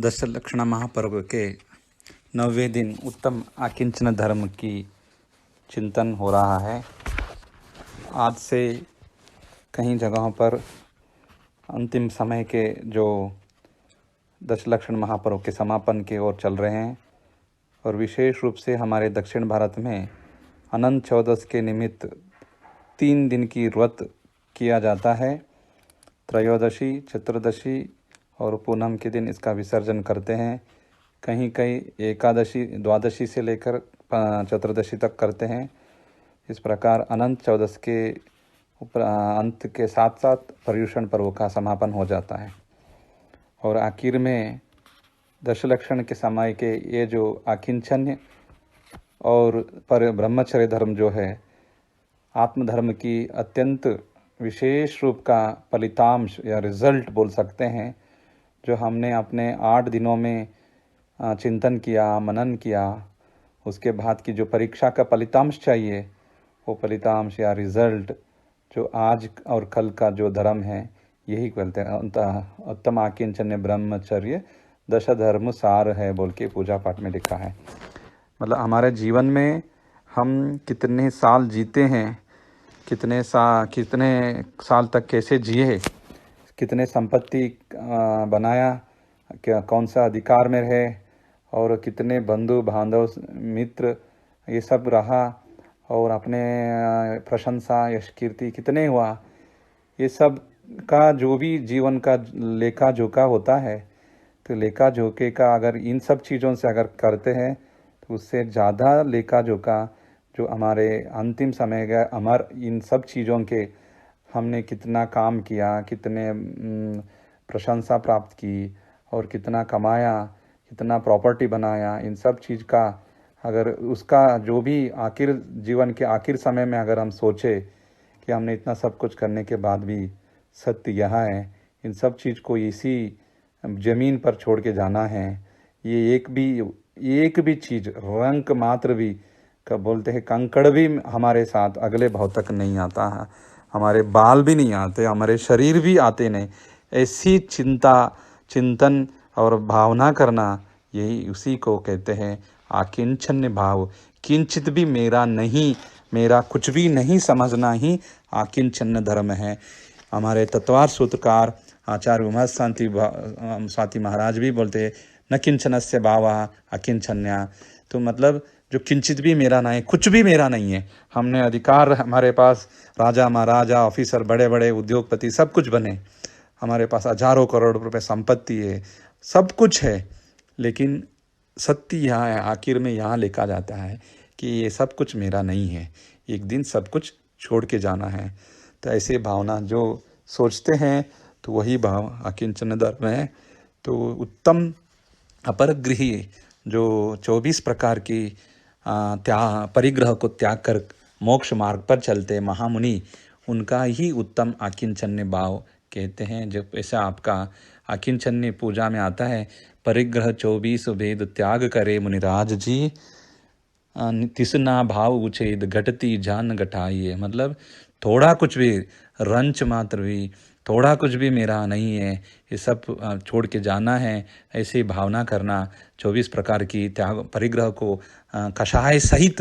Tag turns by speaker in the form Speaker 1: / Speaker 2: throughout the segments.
Speaker 1: दशलक्षण महापर्व के 9वें दिन उत्तम आकिंचन धर्म की चिंतन हो रहा है। आज से कई जगहों पर अंतिम समय के जो दशलक्षण महापर्व के समापन की ओर चल रहे हैं और विशेष रूप से हमारे दक्षिण भारत में अनंत चौदस के निमित्त 3 दिन की व्रत किया जाता है। त्रयोदशी, चतुर्दशी और पूनम के दिन इसका विसर्जन करते हैं। कहीं कहीं एकादशी, द्वादशी से लेकर चतुर्दशी तक करते हैं। इस प्रकार अनंत चौदस के अंत के साथ साथ पर्युषण पर्व का समापन हो जाता है और आखिर में दशलक्षण के समय के ये जो आकिंचन्य और पर ब्रह्मचर्य धर्म जो है, आत्मधर्म की अत्यंत विशेष रूप का फलितांश या रिजल्ट बोल सकते हैं, जो हमने अपने 8 दिनों में चिंतन किया, मनन किया। उसके बाद की जो परीक्षा का फलितांश चाहिए, वो फलितांश या रिजल्ट जो आज और कल का जो धर्म है, यही बोलते हैं उत्तम आकिंचन्य ब्रह्मचर्य दश धर्म सार है बोल के पूजा पाठ में लिखा है। मतलब हमारे जीवन में हम कितने साल जीते हैं, कितने साल तक कैसे जिए, कितने संपत्ति बनाया, क्या कौन सा अधिकार में रहे और कितने बंधु बांधव मित्र ये सब रहा और अपने प्रशंसा यश कीर्ति कितने हुआ, ये सब का जो भी जीवन का लेखा जोखा होता है, तो लेखा जोखे का अगर इन सब चीज़ों से अगर करते हैं तो उससे ज़्यादा लेखा जोखा जो हमारे अंतिम समय का अमर इन सब चीज़ों के हमने कितना काम किया, कितने प्रशंसा प्राप्त की और कितना कमाया, कितना प्रॉपर्टी बनाया, इन सब चीज़ का अगर उसका जो भी आखिर जीवन के आखिर समय में अगर हम सोचे कि हमने इतना सब कुछ करने के बाद भी सत्य यह है, इन सब चीज़ को इसी ज़मीन पर छोड़ के जाना है। ये एक भी चीज़ रंक मात्र भी बोलते हैं, कंकड़ भी हमारे साथ अगले भाव तक नहीं आता है, हमारे बाल भी नहीं आते, हमारे शरीर भी आते नहीं। ऐसी चिंतन और भावना करना, यही उसी को कहते हैं आकिंचन्य भाव। किंचित भी मेरा नहीं, मेरा कुछ भी नहीं समझना ही आकिंचन्य धर्म है। हमारे तत्वार सूत्रकार आचार्य उमा स्वाति महाराज भी बोलते हैं न किंचनस्य भावा अकिंचन्या। तो मतलब जो किंचित भी मेरा नहीं, कुछ भी मेरा नहीं है। हमने अधिकार, हमारे पास राजा महाराजा ऑफिसर बड़े बड़े उद्योगपति सब कुछ बने, हमारे पास हजारों करोड़ रुपए संपत्ति है, सब कुछ है, लेकिन सत्य यहाँ है, आखिर में यहाँ लिखा जाता है कि ये सब कुछ मेरा नहीं है, एक दिन सब कुछ छोड़ के जाना है। तो ऐसे भावना जो सोचते हैं तो वही भाव आकिंचन धर्म है। तो उत्तम अपरगृही जो 24 प्रकार की परिग्रह को त्याग कर मोक्ष मार्ग पर चलते महामुनि, उनका ही उत्तम आकिंचन्य भाव कहते हैं। जब ऐसा आपका आकिंचन्य पूजा में आता है, परिग्रह 24 भेद त्याग करे मुनिराज जी, तिसना भाव उछेद घटती जान घटाइए। मतलब थोड़ा कुछ भी, रंच मात्र भी, थोड़ा कुछ भी मेरा नहीं है, ये सब छोड़ के जाना है, ऐसी भावना करना। 24 प्रकार की त्याग परिग्रह को कषाय सहित,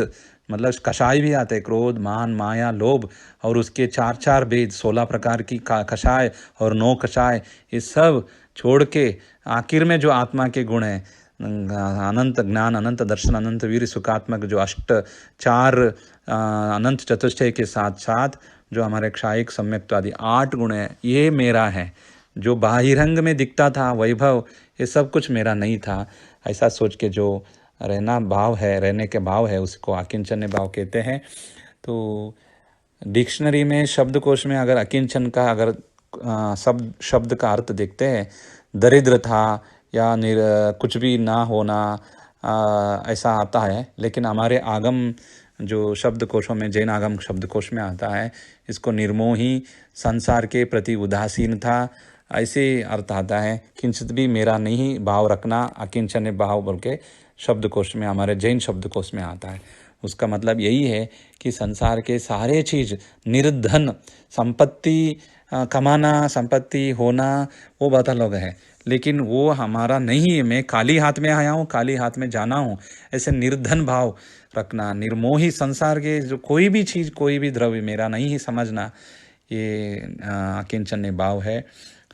Speaker 1: मतलब कषाय भी आते हैं, क्रोध, मान, माया, लोभ, और उसके 4 भेद 16 प्रकार की कषाय और 9 कषाय, ये सब छोड़ के आखिर में जो आत्मा के गुण हैं, अनंत ज्ञान, अनंत दर्शन, अनंत वीर सुखात्मक जो 4 अनंत चतुष्टय के साथ साथ जो हमारे क्षायिक सम्यक्त्व आदि 8 गुण है, ये मेरा है। जो बाहिरंग में दिखता था वैभव, ये सब कुछ मेरा नहीं था। ऐसा सोच के जो रहने के भाव है, उसको आकिंचन्य भाव कहते हैं। तो डिक्शनरी में, शब्दकोश में अगर अकिंचन का अगर शब्द का अर्थ देखते हैं, दरिद्र था या कुछ भी ना होना, ऐसा आता है। लेकिन हमारे आगम जो शब्दकोशों में, जैन आगम शब्दकोश में आता है, इसको निर्मोही, संसार के प्रति उदासीन था, ऐसे अर्थ आता है। किंचित भी मेरा नहीं भाव रखना, अकिंचन्य भाव बोल के शब्दकोश में, हमारे जैन शब्दकोश में आता है। उसका मतलब यही है कि संसार के सारे चीज़, निर्धन संपत्ति कमाना, संपत्ति होना वो बात अलग है, लेकिन वो हमारा नहीं है। मैं खाली हाथ में आया हूँ, खाली हाथ में जाना हूँ, ऐसे निर्धन भाव रखना, निर्मोही संसार के जो कोई भी चीज़, कोई भी द्रव्य मेरा नहीं ही समझना, ये अकिंचन्य भाव है।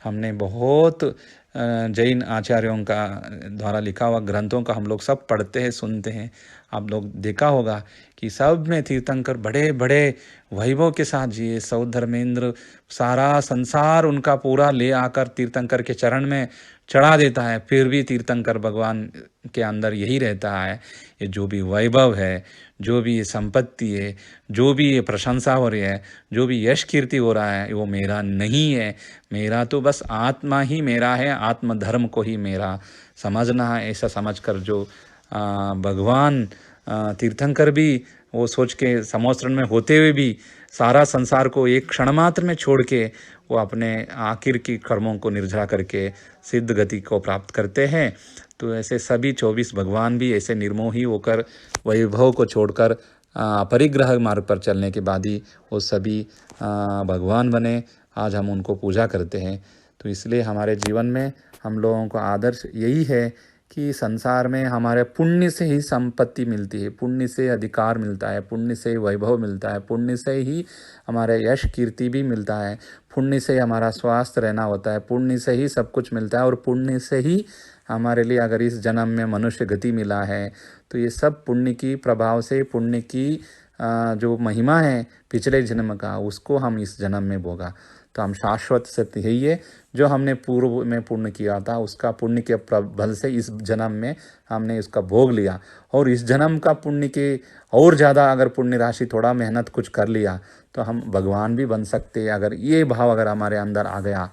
Speaker 1: हमने बहुत जैन आचार्यों का द्वारा लिखा हुआ ग्रंथों का हम लोग सब पढ़ते हैं, सुनते हैं। आप लोग देखा होगा कि सब में तीर्थंकर बड़े बड़े वैभव के साथ जिए। सौद धर्मेंद्र सारा संसार उनका पूरा ले आकर तीर्थंकर के चरण में चढ़ा देता है, फिर भी तीर्थंकर भगवान के अंदर यही रहता है, ये जो भी वैभव है, जो भी ये संपत्ति है, जो भी ये प्रशंसा हो रही है, जो भी यश कीर्ति हो रहा है, वो मेरा नहीं है। मेरा तो बस आत्मा ही मेरा है, आत्मधर्म को ही मेरा समझना है। ऐसा समझकर जो भगवान तीर्थंकर भी वो सोच के समुद्र में होते हुए भी सारा संसार को एक क्षण मात्र में छोड़ के वो अपने आखिर की कर्मों को निर्जरा करके सिद्ध गति को प्राप्त करते हैं। तो ऐसे सभी 24 भगवान भी ऐसे निर्मोही होकर वैभव को छोड़कर परिग्रह मार्ग पर चलने के बाद ही वो सभी भगवान बने। आज हम उनको पूजा करते हैं। तो इसलिए हमारे जीवन में हम लोगों का आदर्श यही है कि संसार में हमारे पुण्य से ही संपत्ति मिलती है, पुण्य से अधिकार मिलता है, पुण्य से वैभव मिलता है, पुण्य से ही हमारे यश कीर्ति भी मिलता है, पुण्य से हमारा स्वास्थ्य रहना होता है, पुण्य से ही सब कुछ मिलता है। और पुण्य से ही हमारे लिए अगर इस जन्म में मनुष्य गति मिला है तो ये सब पुण्य की प्रभाव से, पुण्य की जो महिमा है पिछले जन्म का, उसको हम इस जन्म में भोगा। तो हम शाश्वत सत्य यही है, जो हमने पूर्व में पुण्य किया था उसका पुण्य के बल से इस जन्म में हमने इसका भोग लिया। और इस जन्म का पुण्य के और ज़्यादा अगर पुण्य राशि थोड़ा मेहनत कुछ कर लिया तो हम भगवान भी बन सकते हैं। अगर ये भाव अगर हमारे अंदर आ गया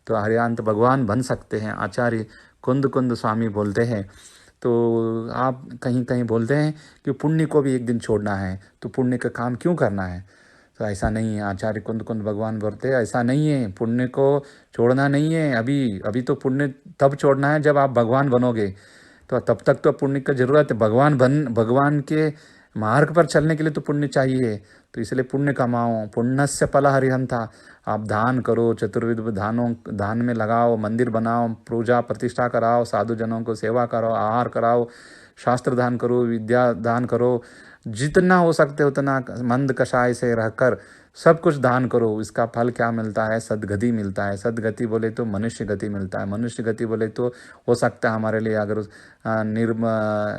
Speaker 1: तो हरियांत भगवान बन सकते हैं। आचार्य कुंद कुंद स्वामी बोलते हैं, तो आप कहीं कहीं बोलते हैं कि पुण्य को भी एक दिन छोड़ना है, तो पुण्य का काम क्यों करना है? तो ऐसा नहीं है। आचार्य कुंद कुंद भगवान बोलते हैं ऐसा नहीं है, पुण्य को छोड़ना नहीं है। अभी तो पुण्य तब छोड़ना है जब आप भगवान बनोगे, तो तब तक तो पुण्य की जरूरत है। भगवान के मार्ग पर चलने के लिए तो पुण्य चाहिए। तो इसलिए पुण्य कमाओ, पुण्यस्य फल हरिहंता। आप दान करो, चतुर्विध दान में लगाओ, मंदिर बनाओ, पूजा प्रतिष्ठा कराओ, साधु जनों को सेवा करो, आहार कराओ, शास्त्र दान करो, विद्या दान करो, जितना हो सकते उतना मंद कषाय से रहकर सब कुछ दान करो। इसका फल क्या मिलता है? सद्गति मिलता है। सद्गति बोले तो मनुष्य गति मिलता है। मनुष्य गति बोले तो हो सकता है हमारे लिए अगर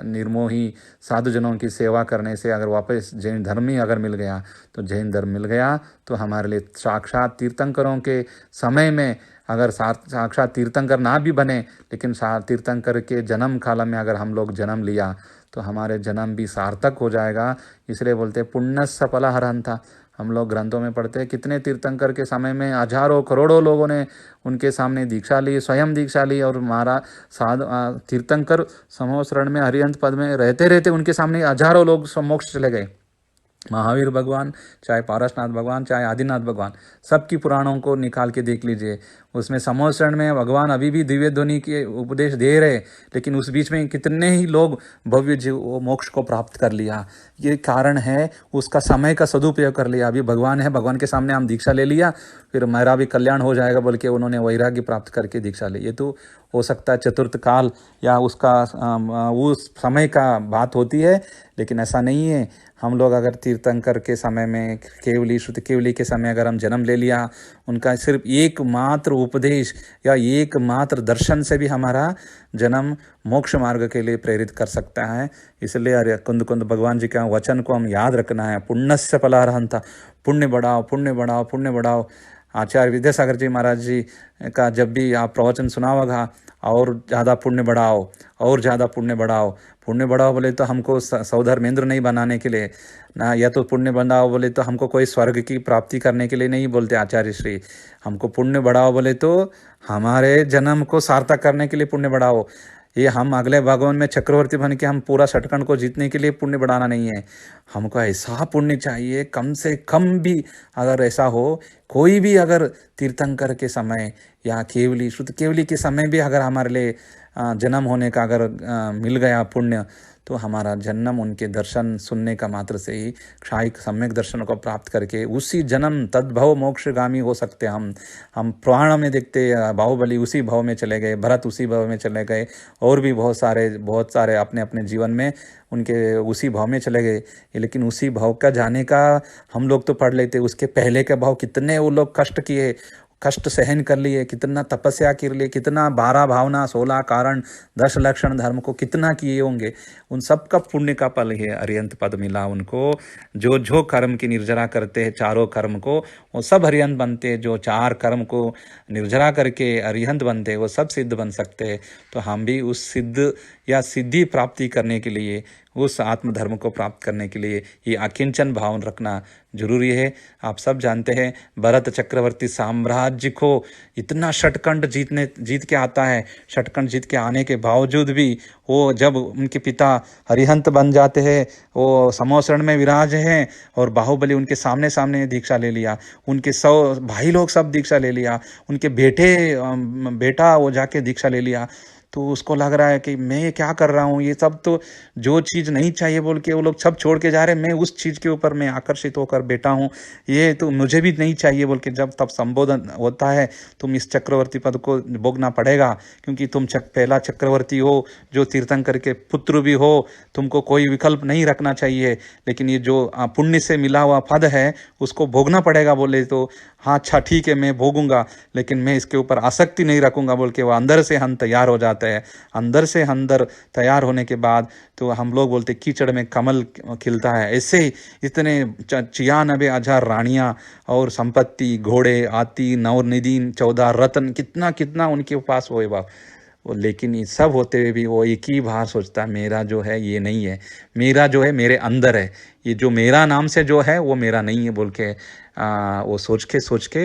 Speaker 1: निर्मोही साधुजनों की सेवा करने से अगर वापस जैन धर्म ही अगर मिल गया तो जैन धर्म मिल गया तो हमारे लिए साक्षात तीर्थंकरों के समय में अगर साक्षात तीर्थंकर ना भी बने, लेकिन तीर्थंकर के जन्म काल में अगर हम लोग जन्म लिया तो हमारे जन्म भी सार्थक हो जाएगा। इसलिए बोलते हैं पुण्यस्य फल हरंता। हम लोग ग्रंथों में पढ़ते हैं कितने तीर्थंकर के समय में हजारों करोड़ों लोगों ने उनके सामने दीक्षा ली, स्वयं दीक्षा ली, और तीर्थंकर समूह शरण में हरिहंत पद में रहते रहते उनके सामने हजारों लोग मोक्ष चले गए। महावीर भगवान, चाहे पारसनाथ भगवान, चाहे आदिनाथ भगवान, सबकी पुराणों को निकाल के देख लीजिए। उसमें समूह शरण में भगवान अभी भी दिव्य ध्वनि के उपदेश दे रहे, लेकिन उस बीच में कितने ही लोग भव्य जीव वो मोक्ष को प्राप्त कर लिया। ये कारण है उसका समय का सदुपयोग कर लिया। अभी भगवान है, भगवान के सामने हम दीक्षा ले लिया, फिर मेरा भी कल्याण हो जाएगा बोल के उन्होंने वैराग्य प्राप्त करके दीक्षा ली। ये तो हो सकता है चतुर्थ काल या उसका उस समय का बात होती है, लेकिन ऐसा नहीं है। हम लोग अगर तीर्थंकर के समय में केवली शुद्ध केवली के समय अगर हम जन्म ले लिया, उनका सिर्फ एकमात्र उपदेश या एकमात्र दर्शन से भी हमारा जन्म मोक्ष मार्ग के लिए प्रेरित कर सकता है। इसलिए अरे कुंद कुंद भगवान जी का वचन को हम याद रखना है, पुण्यस्य फलारहंता। पुण्य बढ़ाओ, पुण्य बढ़ाओ, पुण्य बढ़ाओ। आचार्य विद्यासागर जी महाराज जी का जब भी आप प्रवचन सुना होगा, और ज़्यादा पुण्य बढ़ाओ, और ज़्यादा पुण्य बढ़ाओ। पुण्य बढ़ाओ बोले तो हमको सौधर्मेंद्र नहीं बनाने के लिए ना, या तो पुण्य बढ़ाओ बोले तो हमको कोई स्वर्ग की प्राप्ति करने के लिए नहीं बोलते आचार्य श्री। हमको पुण्य बढ़ाओ बोले तो हमारे जन्म को सार्थक करने के लिए पुण्य बढ़ाओ। ये हम अगले भगवान में चक्रवर्ती बन के हम पूरा षटकंड को जीतने के लिए पुण्य बढ़ाना नहीं है। हमको ऐसा पुण्य चाहिए, कम से कम भी अगर ऐसा हो, कोई भी अगर तीर्थंकर के समय या केवली शुद्ध केवली के समय भी अगर हमारे लिए जन्म होने का अगर मिल गया पुण्य, तो हमारा जन्म उनके दर्शन सुनने का मात्र से ही क्षायिक सम्यक दर्शन को प्राप्त करके उसी जन्म तद्भव मोक्षगामी हो सकते हम पुराण में देखते बाहुबली उसी भव में चले गए, भरत उसी भव में चले गए, और भी बहुत सारे अपने अपने जीवन में उनके उसी भाव में चले गए। लेकिन उसी भाव का जाने का हम लोग तो पढ़ लेते, उसके पहले के भाव कितने वो लोग कष्ट किए, कष्ट सहन कर लिए, कितना तपस्या कर लिए, कितना 12 भावना 16 कारण 10 लक्षण धर्म को कितना किए होंगे। उन सब का पुण्य का फल है अरिहंत पद मिला उनको। जो कर्म की निर्जरा करते हैं चारों कर्म को, वो सब अरिहंत बनते हैं। जो 4 कर्म को निर्जरा करके अरिहंत बनते हैं वो सब सिद्ध बन सकते हैं। तो हम भी उस सिद्ध या सिद्धि प्राप्ति करने के लिए, उस आत्मधर्म को प्राप्त करने के लिए ये अकिंचन भाव रखना जरूरी है। आप सब जानते हैं भरत चक्रवर्ती साम्राज्य को इतना षटकंड जीत के आता है। षटकंड जीत के आने के बावजूद भी वो जब उनके पिता हरिहंत बन जाते हैं, वो समोसरण में विराज हैं और बाहुबली उनके सामने सामने दीक्षा ले लिया, उनके 100 भाई लोग सब दीक्षा ले लिया, उनके बेटा वो जाके दीक्षा ले लिया। तो उसको लग रहा है कि मैं क्या कर रहा हूँ, ये सब तो जो चीज़ नहीं चाहिए बोल के वो लोग सब छोड़ के जा रहे हैं, मैं उस चीज़ के ऊपर मैं आकर्षित होकर बैठा हूँ, ये तो मुझे भी नहीं चाहिए बोल के जब तब संबोधन होता है, तुम इस चक्रवर्ती पद को भोगना पड़ेगा क्योंकि तुम पहला चक्रवर्ती हो, जो तीर्थंकर के पुत्र भी हो, तुमको कोई विकल्प नहीं रखना चाहिए। लेकिन ये जो पुण्य से मिला हुआ पद है उसको भोगना पड़ेगा बोले तो हाँ अच्छा ठीक है मैं भोगूंगा, लेकिन मैं इसके ऊपर आसक्ति नहीं रखूंगा बोल के वो अंदर से हम तैयार हो जाते हैं। अंदर से अंदर तैयार होने के बाद तो हम लोग बोलते कीचड़ में कमल खिलता है। ऐसे ही इतने 96,000 रानियां और संपत्ति, घोड़े, हाथी, नवनिधि, 14 रत्न, कितना कितना उनके पास हुए बाप वो, लेकिन ये सब होते हुए भी वो एक ही बार सोचता मेरा जो है ये नहीं है, मेरा जो है मेरे अंदर है, ये जो मेरा नाम से जो है वो मेरा नहीं है बोल के वो सोच के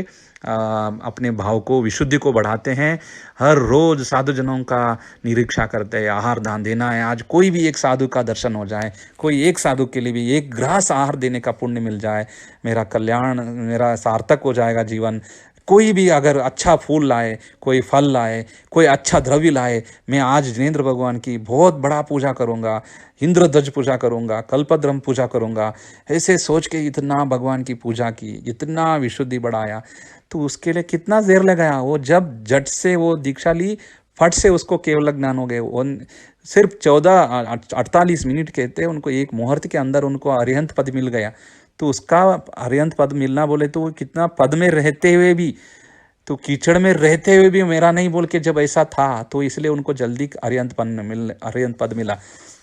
Speaker 1: अपने भाव को विशुद्धि को बढ़ाते हैं। हर रोज साधु जनों का निरीक्षा करते हैं, आहार दान देना है। आज कोई भी एक साधु का दर्शन हो जाए, कोई एक साधु के लिए भी एक ग्रास आहार देने का पुण्य मिल जाए, मेरा कल्याण, मेरा सार्थक हो जाएगा जीवन। कोई भी अगर अच्छा फूल लाए, कोई फल लाए, कोई अच्छा द्रव्य लाए, मैं आज जिनेंद्र भगवान की बहुत बड़ा पूजा करूँगा, इंद्रध्वज पूजा करूँगा, कल्पद्रम पूजा करूँगा, ऐसे सोच के इतना भगवान की पूजा की, इतना विशुद्धि बढ़ाया। तो उसके लिए कितना देर लगाया, वो जब जट से वो दीक्षा ली फट से उसको केवल ज्ञान हो गए। वो सिर्फ 48 मिनट कहते हैं उनको, एक मुहूर्त के अंदर उनको अरिहंत पद मिल गया। तो उसका अरिहंत पद मिलना बोले तो वो कितना पद में रहते हुए भी, तो कीचड़ में रहते हुए भी मेरा नहीं बोल के जब ऐसा था तो इसलिए उनको जल्दी अरिहंत पद मिला।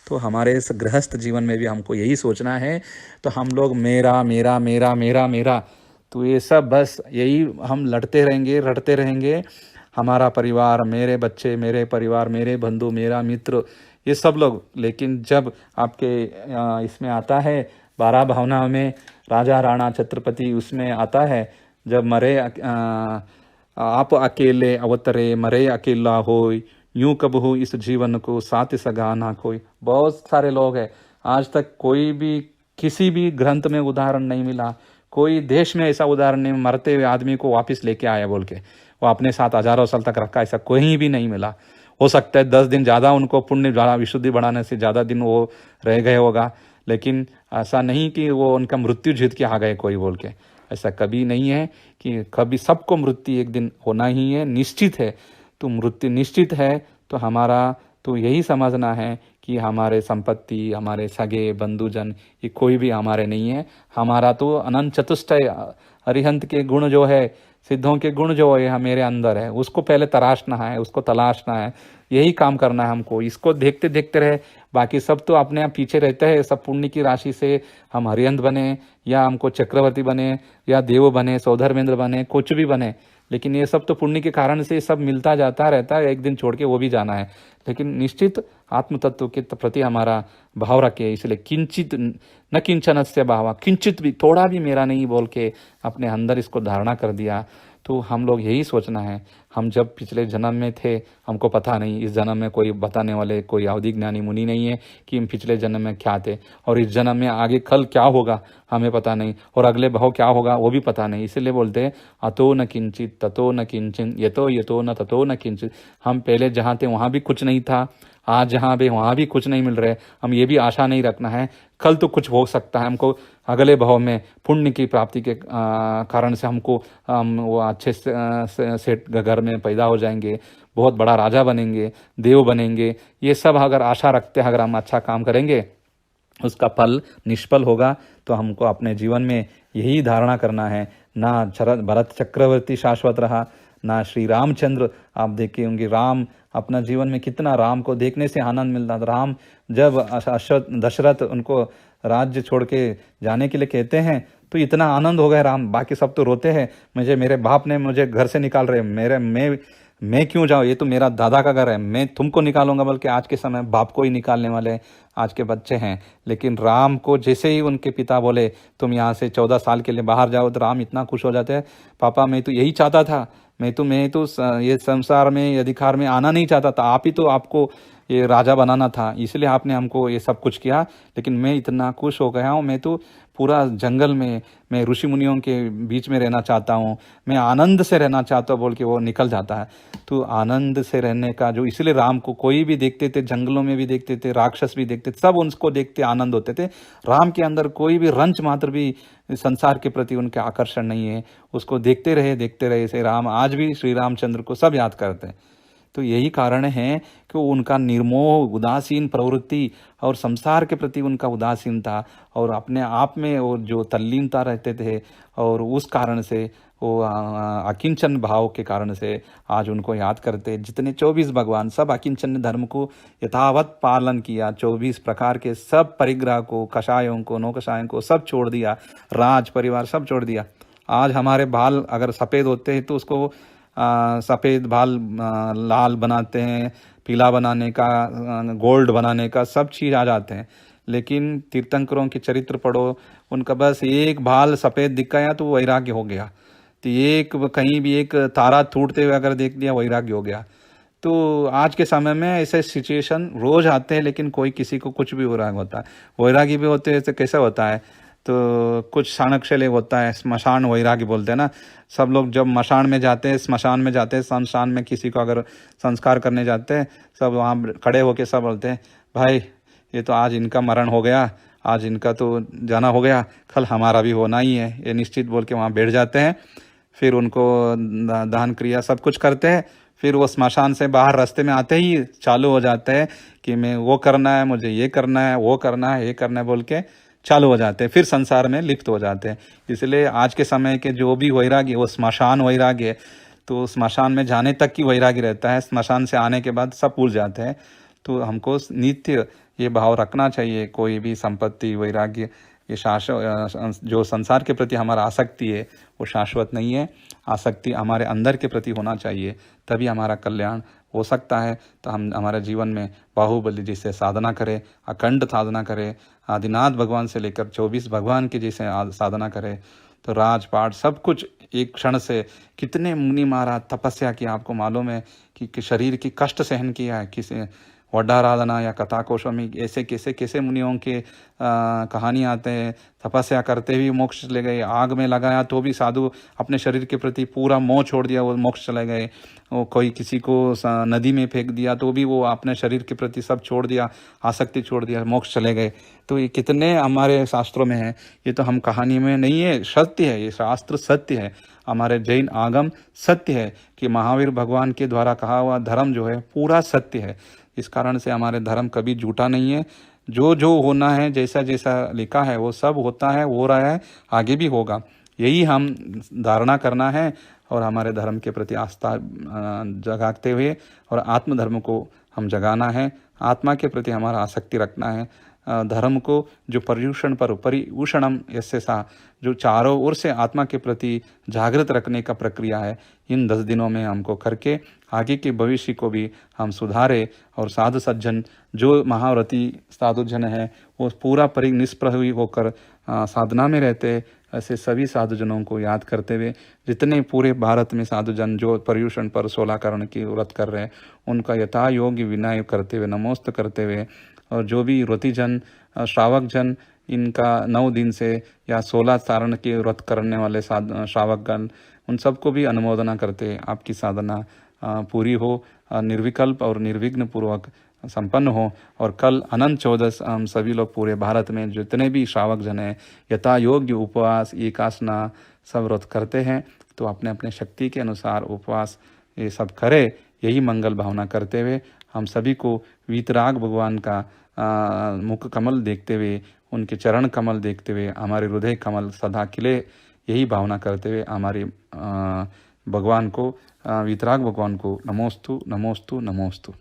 Speaker 1: तो हमारे इस गृहस्थ जीवन में भी हमको यही सोचना है। तो हम लोग मेरा मेरा मेरा मेरा मेरा, तो ये सब बस यही हम लड़ते रहेंगे रटते रहेंगे। हमारा परिवार, मेरे बच्चे, मेरे परिवार, मेरे बंधु, मेरा मित्र, ये सब लोग। लेकिन जब आपके इसमें आता है 12 भावना में राजा राणा छत्रपति, उसमें आता है जब मरे आप अकेले अवतरे, मरे अकेला होय, यूं कब हो इस जीवन को साथ सगा ना कोई। बहुत सारे लोग हैं, आज तक कोई भी किसी भी ग्रंथ में उदाहरण नहीं मिला, कोई देश में ऐसा उदाहरण नहीं मरते हुए आदमी को वापस लेके आया बोल के वो अपने साथ हजारों साल तक रखा, ऐसा कोई भी नहीं मिला। हो सकता है 10 दिन ज़्यादा उनको पुण्य ज़्यादा विशुद्धि बढ़ाने से ज़्यादा दिन वो रह गए होगा, लेकिन ऐसा नहीं कि वो उनका मृत्यु जीत के आ गए कोई बोल के, ऐसा कभी नहीं है। कि कभी सबको मृत्यु एक दिन होना ही है, निश्चित है। तो मृत्यु निश्चित है तो हमारा तो यही समझना है कि हमारे संपत्ति, हमारे सगे बंधुजन, ये कोई भी हमारे नहीं है। हमारा तो अनंत चतुष्टय अरिहंत के गुण जो है, सिद्धों के गुण जो है मेरे अंदर है, उसको पहले तराशना है, उसको तलाशना है, यही काम करना है हमको। इसको देखते देखते रहे, बाकी सब तो अपने आप पीछे रहते हैं। सब पुण्य की राशि से हम हरिहंत बने या हमको चक्रवर्ती बने या देव बने, सौधर्मेंद्र बने, कुछ भी बने, लेकिन ये सब तो पुण्य के कारण से सब मिलता जाता रहता है, एक दिन छोड़ के वो भी जाना है। लेकिन निश्चित आत्म तत्व के प्रति हमारा भाव रखे, इसलिए किंचित न किंचन से भावा, किंचित भी थोड़ा भी मेरा नहीं बोल के अपने अंदर इसको धारणा कर दिया तो हम लोग यही सोचना है, हम जब पिछले जन्म में थे हमको पता नहीं, इस जन्म में कोई बताने वाले कोई अवधि ज्ञानी मुनि नहीं है कि हम पिछले जन्म में क्या थे, और इस जन्म में आगे कल क्या होगा हमें पता नहीं, और अगले भाव क्या होगा वो भी पता नहीं। इसीलिए बोलते हैं अतो न किंचित ततो न किंचित यतो यतो न ततो न किंचित। हम पहले जहाँ थे वहाँ भी कुछ नहीं था, आज जहाँ भी वहाँ भी कुछ नहीं मिल रहा है। हम ये भी आशा नहीं रखना है कल तो कुछ हो सकता है, हमको अगले भाव में पुण्य की प्राप्ति के कारण से हमको वो अच्छे सेठ घर में पैदा हो जाएंगे, बहुत बड़ा राजा बनेंगे, देव बनेंगे। ये सब अगर आशा रखते हैं, अगर हम अच्छा काम करेंगे उसका फल निष्फल होगा। तो हमको अपने जीवन में यही धारणा करना है, ना भरत चक्रवर्ती शाश्वत रहा, ना श्री रामचंद्र। आप देखे होंगे राम अपना जीवन में कितना, राम को देखने से आनंद मिलता था। राम जब दशरथ उनको राज्य छोड़ के जाने के लिए कहते हैं तो इतना आनंद हो गया राम, बाकी सब तो रोते हैं, मेरे बाप ने मुझे घर से निकाल रहे, मैं क्यों जाऊँ, ये तो मेरा दादा का घर है, मैं तुमको निकालूंगा। बल्कि आज के समय बाप को ही निकालने वाले आज के बच्चे हैं। लेकिन राम को जैसे ही उनके पिता बोले तुम यहाँ से 14 साल के लिए बाहर जाओ, तो राम इतना खुश हो जाते हैं, पापा मैं तो यही चाहता था, मैं तो ये संसार में अधिकार में आना नहीं चाहता था, आप ही तो आपको ये राजा बनाना था, इसलिए आपने हमको ये सब कुछ किया। लेकिन मैं इतना खुश हो गया हूँ, मैं तो पूरा जंगल में, मैं ऋषि मुनियों के बीच में रहना चाहता हूँ, मैं आनंद से रहना चाहता हूँ, बोल के वो निकल जाता है। तो आनंद से रहने का जो, इसलिए राम को कोई भी देखते थे, जंगलों में भी देखते थे, राक्षस भी देखते थे, सब उनको देखते आनंद होते थे। राम के अंदर कोई भी रंच मात्र भी संसार के प्रति उनके आकर्षण नहीं है। उसको देखते रहे से राम आज भी श्री रामचंद्र को सब याद करते हैं। तो यही कारण है कि उनका निर्मोह उदासीन प्रवृत्ति और संसार के प्रति उनका उदासीनता और अपने आप में वो जो तल्लीनता रहते थे, और उस कारण से वो अकिंचन भाव के कारण से आज उनको याद करते। जितने 24 भगवान सब अकिंचन धर्म को यथावत पालन किया, 24 प्रकार के सब परिग्रह को, कषायों को, नौकषायों को सब छोड़ दिया, राज परिवार सब छोड़ दिया। आज हमारे बाल अगर सफ़ेद होते हैं तो उसको सफ़ेद बाल लाल बनाते हैं, पीला बनाने का, गोल्ड बनाने का सब चीज़ आ जाते हैं। लेकिन तीर्थंकरों के चरित्र पढ़ो, उनका बस एक बाल सफ़ेद दिख गया तो वैराग्य हो गया। तो एक कहीं भी एक तारा टूटते हुए अगर देख लिया वैराग्य हो गया। तो आज के समय में ऐसे सिचुएशन रोज आते हैं, लेकिन कोई किसी को कुछ भी वैराग्य होता है, वैराग्य भी होते हैं। तो कैसा होता है, तो कुछ क्षणक्षले होता है, स्मशान वैराग्य बोलते हैं ना। सब लोग जब मशान में जाते हैं, स्मशान में जाते हैं, शमशान में किसी को अगर संस्कार करने जाते हैं, सब वहाँ खड़े होके सब बोलते हैं भाई ये तो आज इनका मरण हो गया, आज इनका तो जाना हो गया, कल हमारा भी होना ही है, ये निश्चित बोल के वहाँ बैठ जाते हैं। फिर उनको दान क्रिया सब कुछ करते हैं। फिर वो स्मशान से बाहर रास्ते में आते ही चालू हो जाते हैं कि मैं वो करना है, मुझे ये करना है, वो करना है, ये करना है बोल के चालू हो जाते हैं, फिर संसार में लिप्त हो जाते हैं। इसलिए आज के समय के जो भी वैराग्य वो स्मशान वैराग्य है। तो स्मशान में जाने तक की वैराग्य रहता है, स्मशान से आने के बाद सब भूल जाते हैं। तो हमको नित्य ये भाव रखना चाहिए, कोई भी संपत्ति वैराग्य ये शाश्वत, जो संसार के प्रति हमारा आसक्ति है वो शाश्वत नहीं है। आसक्ति हमारे अंदर के प्रति होना चाहिए, तभी हमारा कल्याण हो सकता है। तो हम हमारे जीवन में बाहुबली जैसे साधना करें, अखंड साधना करें, आदिनाथ भगवान से लेकर 24 भगवान के जैसे साधना करें, तो राजपाट सब कुछ एक क्षण से। कितने मुनि महाराज तपस्या की, आपको मालूम है कि शरीर की कष्ट सहन किया है। किसी वड्डाराधना या कथा कोशों में ऐसे कैसे कैसे मुनियों के कहानी आते हैं, तपस्या करते हुए मोक्ष चले गए, आग में लगाया तो भी साधु अपने शरीर के प्रति पूरा मोह छोड़ दिया, वो मोक्ष चले गए। वो कोई किसी को नदी में फेंक दिया तो भी वो अपने शरीर के प्रति सब छोड़ दिया, आसक्ति छोड़ दिया, मोक्ष चले गए। तो ये कितने हमारे शास्त्रों में है, ये तो हम कहानी में नहीं है, सत्य है, ये शास्त्र सत्य है, हमारे जैन आगम सत्य है कि महावीर भगवान के द्वारा कहा हुआ धर्म जो है पूरा सत्य है। इस कारण से हमारे धर्म कभी झूठा नहीं है। जो जो होना है, जैसा जैसा लिखा है वो सब होता है, हो रहा है, आगे भी होगा। यही हम धारणा करना है और हमारे धर्म के प्रति आस्था जगाते हुए और आत्मधर्म को हम जगाना है। आत्मा के प्रति हमारा आसक्ति रखना है। धर्म को जो परिभूषणम यस्य सा, जो चारों ओर से आत्मा के प्रति जागृत रखने का प्रक्रिया है, इन 10 दिनों में हमको करके आगे के भविष्य को भी हम सुधारे। और साधु सज्जन जो महाव्रती साधु जन है वो पूरा निष्प्रभ होकर साधना में रहते, ऐसे सभी साधुजनों को याद करते हुए जितने पूरे भारत में साधुजन जो पर्युषण पर 16 करण की व्रत कर रहे हैं, उनका यथा योग्य विनय करते हुए, नमोस्त करते हुए, और जो भी व्रतिजन श्रावक जन इनका 9 दिन से या 16 सारण के व्रत करने वाले श्रावकगण, उन सबको भी अनुमोदना करते आपकी साधना पूरी हो, निर्विकल्प और निर्विघ्न पूर्वक संपन्न हो। और कल अनंत चौदस हम सभी लोग पूरे भारत में जितने भी श्रावक जन हैं यथा योग्य उपवास एकासना सब व्रत करते हैं, तो अपने अपने शक्ति के अनुसार उपवास ये सब करें। यही मंगल भावना करते हुए हम सभी को वीतराग भगवान का मुख कमल देखते हुए, उनके चरण कमल देखते हुए हमारे हृदय कमल सदा खिले, यही भावना करते हुए हमारे भगवान को वीतराग भगवान को नमोस्तु नमोस्तु नमोस्तु।